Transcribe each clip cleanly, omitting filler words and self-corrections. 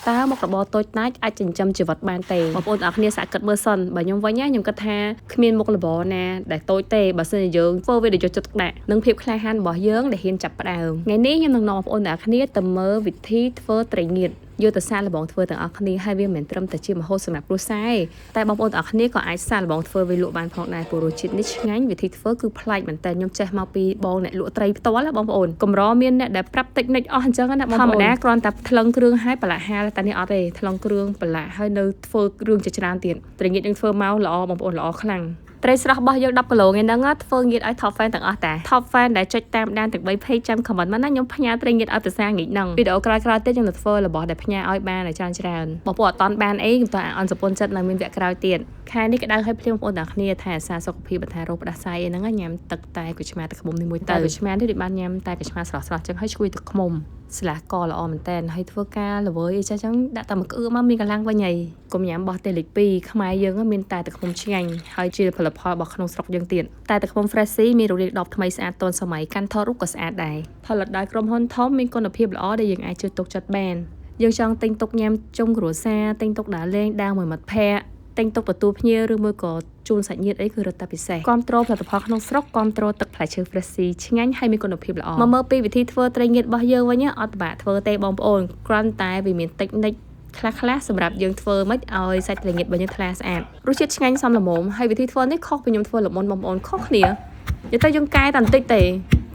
តើមុខរបរតូចតាចអាចចិញ្ចឹមជីវិតបានទេបងប្អូនទាំងអស់គ្នាសាកគិតមើលសិនបើខ្ញុំវិញខ្ញុំគិតថាគ្មានមុខរបរណាដែលតូចទេបើសិនជាយើងធ្វើវាដោយយកចិត្តទុកដាក់និងភាពក្លាហានរបស់យើងដែលហ៊ានចាប់ផ្ដើមថ្ងៃនេះខ្ញុំនឹងនាំបងប្អូនទាំងអស់គ្នាទៅមើលវិធីធ្វើត្រីងៀតយកទៅសាកល្បងធ្វើទាំងអស់គ្នាហើយវាមិនត្រឹមតែជាម្ហូបសម្រាប់គ្រួសារទេតែបងប្អូនទាំងអស់គ្នាក៏អាចសាកល្បងធ្វើវាលក់បានផងដែរព្រោះរសជាតិនេះឆ្ងាញ់វិធីធ្វើគឺប្លែកមែនតើខ្ញុំចេះមកពីបងអ្នកលក់ត្រីផ្ទាល់បងប្អូនកម្រមានអ្នកដែលប្រាប់តិចនិចអស់អញ្ចឹងណាបងប្អូនធម្មតាគ្រាន់តែថ្លឹងគ្រឿងហើយប្រឡាក់ហាលតែនេះអត់ទេថ្លឹងគ្រឿងប្រឡាក់ហើយនៅធ្វើគ្រឿងជាច្រើនទៀតត្រីងៀតយើងធ្វើមកល្អបងប្អូនល្អខ្លាំងត្រីស្រស់របស់យើង10គីឡូថ្ងៃហ្នឹងធ្វើងៀតឲ្យ top fan ទាំងអស់តា top fan ដែលចុចតាមដានទាំង3 page ចាំ comment មកណាខ្ញុំផ្ញើត្រីងៀតឲ្យប្រសាងាកហ្នឹងវីដេអូក្រោយៗទៀតខ្ញុំនឹងធ្វើរបស់ដែលផ្ញើឲ្យបានឲ្យច្រើនបងប្អូនអត់តន់បានអីខ្ញុំតើអន់សពុនចិត្តនៅមានវគ្គក្រោយទៀតខែនេះក្តៅឲ្យភ្លៀងបងប្អូនទាំងគ្នាថាអាសាសុខភាពបន្ថែរោគផ្ដាសាយអីហ្នឹងញ៉ាំទឹកតែក្រូចឆ្មាទឹកឃ្មុំនេះមួយទៅក្រូចឆ្មានេះដូចបានញ៉ាំតែក្រូចឆ្មាស្រស់ៗចឹងឲ្យឈ្ងុយទឹកឃ្មុំស្លាកល្អមែនតើហើយធ្វើការល្វើយអីចឹងដាក់តែមួយក្អឺមកមានកម្លាំងវិញហើយកុំញ៉ាំបោះទេលេខ2ខ្មែរយើងមានតែទឹកឃ្មុំឆ្ងាញ់ហើយជាផលិតផលរបស់ក្នុងស្រុកយើងទៀតតែទឹកឃ្មុំ Freshie មានរូបរាងដបថ្មីស្អាតទាន់សម័យកាន់ថតរូបក៏ស្អាតដែរផលិតដោយក្រុមហ៊ុនធំមានគុណភាពល្អដែលយើងអាចជឿទុកចិត្តបានយើងចង់ទិញទុកញ៉ាំជុំគ្រួសារទិញទុកដើរលេងដើរមួយមិត្តភ័ក្តិទិញទុកទទួលភ្ញៀវឬមួយក៏ជូនសាច់ញាតិអីគឺរឹតតែពិសេសគាំទ្រផលិតផលក្នុងស្រុកគាំទ្រទឹកផ្លែឈើ Freshie ឆ្ងាញ់ហើយមានគុណភាពល្អមកមើលពីវិធីធ្វើត្រីងៀតរបស់យើងវិញអត់ពិបាកធ្វើទេបងប្អូនគ្រាន់តែវាមានតិចនិចខ្លះសម្រាប់យើងធ្វើមិនឲ្យសាច់ត្រីងៀតរបស់យើងថ្លាស្អាតរសជាតិឆ្ងាញ់សមល្មមហើយវិធីធ្វើនេះខុសពីខ្ញុំធ្វើល្មមបងប្អូនខុសគ្នានិយាយទៅយើងកែតែបន្តិចទេ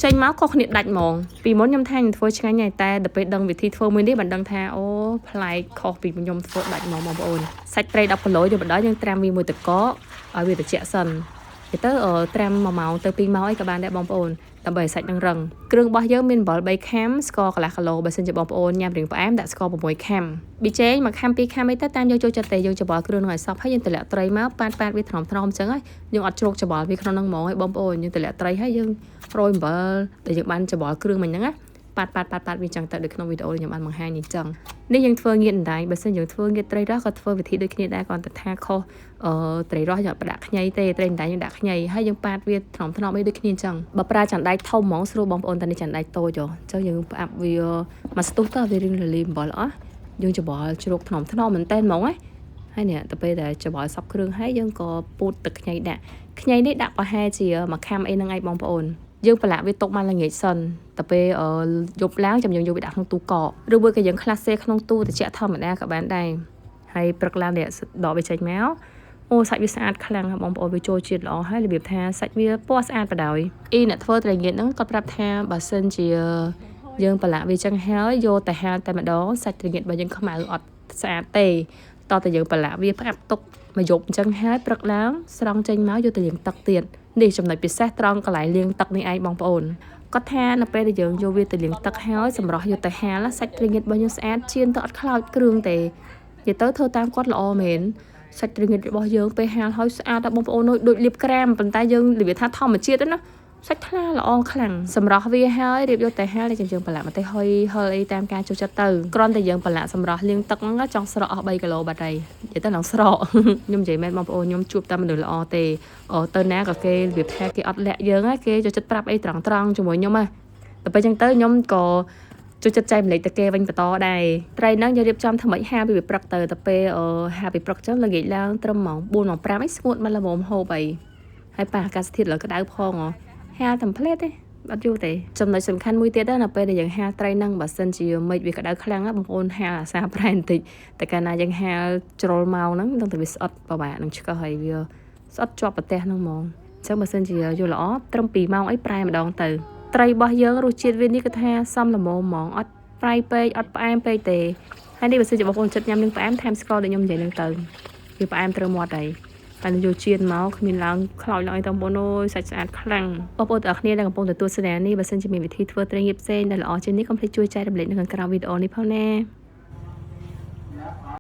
ចេញមកខុសគ្នាដាច់ហ្មងពីមុនខ្ញុំថាខ្ញុំធ្វើឆ្ងាញ់ហើយតែដល់ពេលដឹងវិធីធ្វើមួយនេះបានដឹងថាអូប្លែកខុសពីខ្ញុំធ្វើដាច់ហ្មងបងប្អូនសាច់ត្រី10គីឡូយើងបណ្ដោយយើងត្រាំវាមួយទឹកកកឲ្យវាត្រជាក់សិនទៅត្រាំ1ម៉ោងទៅ2ម៉ោងអីក៏បានដែរបងប្អូនដើម្បីឲ្យសាច់នឹងរឹងគ្រឿងរបស់យើងមានអំបិល3ខាំស្ករកន្លះគីឡូបើសិនជាបងប្អូនញ៉ាំរៀងផ្អែមដាក់ស្ករ6ខាំប៊ីចេង1ខាំ2ខាំអីទៅតាមយើងចូលចិត្តទេយើងច្របល់គ្រឿងនឹងឲ្យសព្វហើយយើងទម្លាក់ត្រីមកប៉ាតវាថ្នមអញ្ចឹងហើយយើងអត់ជ្រោកច្របល់វាក្នុងហ្នឹងហ្មងហើយបងប្អូនយើងទម្លាក់ត្រីហើយយើងរោយអំបិលដែលយើងបានច្របល់គ្រឿងមិញហ្នឹងណាប៉ាតវាចឹងទៅដូចក្នុងវីដេអូខ្ញុំបានបង្ហាញនេះចឹងនេះយើងធ្វើងៀតអណ្ដែងបើសិនយើងធ្វើងៀតត្រីរ៉ស់ក៏ធ្វើវិធីដូចគ្នាដែរគ្រាន់តែថាខុសត្រីរ៉ស់យើងអត់ដាក់ខ្ញីទេត្រីអណ្ដែងយើងដាក់ខ្ញីហើយយើងប៉ាតវាថ្នមអីដូចគ្នាចឹងបើប្រើចាន់ដែកធំហ្មងស្រួលបងប្អូនតែនេះចាន់ដែកតូចចឹងយើងផ្អាប់វាមកស្ទុះទៅវារៀងលលីអំបិលអស់យើងច្របល់ជ្រោកថ្នមមែនតើហ្មងណាហើយនេះទៅពេលដែលច្របល់សពគ្រឿងហើយយើងក៏ពូតទឹកខ្ញីដាក់ខ្ញីនេះដាក់ប្រហែលជា1ខាំអីហ្នឹងឯងបងប្អូនយើងប្រឡាក់វាទុកមកល្ងាចសិនទៅពេលយប់ឡើងចាំយើងយកវាដាក់ក្នុងទូកកឬមួយក៏យើងខ្លះសេក្នុងទូត្រជាក់ធម្មតាក៏បានដែរហើយព្រឹកឡើងនេះដកវាចេញមកអូសាច់វាស្អាតខ្លាំងបងប្អូនវាចូលជាតិល្អហើយរបៀបថាសាច់វាពណ៌ស្អាតបដ ாய் អ្នកធ្វើត្រីងៀតហ្នឹងគាត់ប្រាប់ថាបើសិនជាយើងប្រឡាក់វាចឹងហើយយកទៅហាលតែម្ដងសាច់ត្រីងៀតរបស់យើងខ្មៅអត់ស្អាតទេតោះតែយើងប្រឡាក់វាផ្អាប់ទុកមកយប់អញ្ចឹងហើយព្រឹកឡើងស្រង់ចេញមកយកទៅលាងទឹកទៀតនេះចំណុចពិសេសត្រង់កន្លែងលាងទឹកនេះឯងបងប្អូនគាត់ថានៅពេលដែលយើងយកវាទៅលាងទឹកហើយសម្រស់យកទៅហាលសាច់ត្រីងៀតរបស់យើងស្អាតជៀនទៅអត់ខ្លោចគ្រឿងទេនិយាយទៅធ្វើតាមគាត់ល្អមែនសាច់ត្រីងៀតរបស់យើងពេលហាលហើយស្អាតដល់បងប្អូនដូចលាបក្រែមប៉ុន្តែយើងនិយាយថាធម្មជាតិណាសាច់ថ្លាល្អខ្លាំងសម្រស់វាហើយរៀបយកទៅហាលតែយើងប្រឡាក់មកទៅហុយអីតាមការចូលចិត្តទៅគ្រាន់តែយើងប្រឡាក់សម្រស់លាងទឹកហ្នឹងចង់ស្រកអស់3គីឡូបាត់ហើយនិយាយទៅឡើងស្រកខ្ញុំនិយាយមែនបងប្អូនខ្ញុំជួបតែមនុស្សល្អទេទៅណាក៏គេរបៀបថាគេអត់លាក់យើងហ៎គេចូលចិត្តប្រាប់អីត្រង់ជាមួយខ្ញុំហ៎ទៅពេលចឹងទៅខ្ញុំក៏ចូលចិត្តចែកម្លែកទៅគេវិញបន្តដែរត្រីហ្នឹងយើងរៀបចំធ្វើម៉េចហាលពីព្រឹកទៅពេលហាលពីព្រឹកចឹងល្ងាចឡើងត្រឹមម៉ោង4ម៉ោង5អីស្ងួតមកល្មមហូបអីហើយប៉ះអាកាសធាតុលើក្តៅផងហាលតែផ្លេតទេអត់យូរទេចំណុចសំខាន់មួយទៀតដែរនៅពេលដែលយើងហាលត្រីហ្នឹងបើសិនជាមេឃវាក្តៅខ្លាំងបងប្អូនហាលអាសាប្រែបន្តិចតែកាលណាយើងហាលជ្រុលមកហ្នឹងដឹងតែវាស្អិតពិបាកនឹងឆ្កឹះហើយវាស្អិតជាប់ប្រទេសហ្នឹងហ្មងអញ្ចឹងបើសិនជាយល់ល្អត្រឹម2ម៉ោងអីប្រែម្ដងទៅត្រីរបស់យើងរសជាតិវានេះគឺថាសមល្មមហ្មងអត់ប្រៃពេកអត់ផ្អែមពេកទេហើយនេះបើសិនជាបងប្អូនចិត្តញ៉ាំនឹងផ្អែមថែមស្ករដូចខ្ញុំនិយាយហ្នឹងទៅវាផ្អែមត្រូវមាត់ហើយតែយកជៀនមកគ្មានឡើងខ្លោចឡើងអីទៅបងប្អូនអើយសាច់ស្អាតខ្លាំងបងប្អូនទាំងអស់គ្នាដែលកំពុងទទួលស្ដាយនេះបើសិនជាមានវិធីធ្វើត្រីងៀតផ្សេងដែលល្អជាងនេះកុំភ្លេចជួយចែករំលែកនៅខាងក្រោមវីដេអូនេះផងណា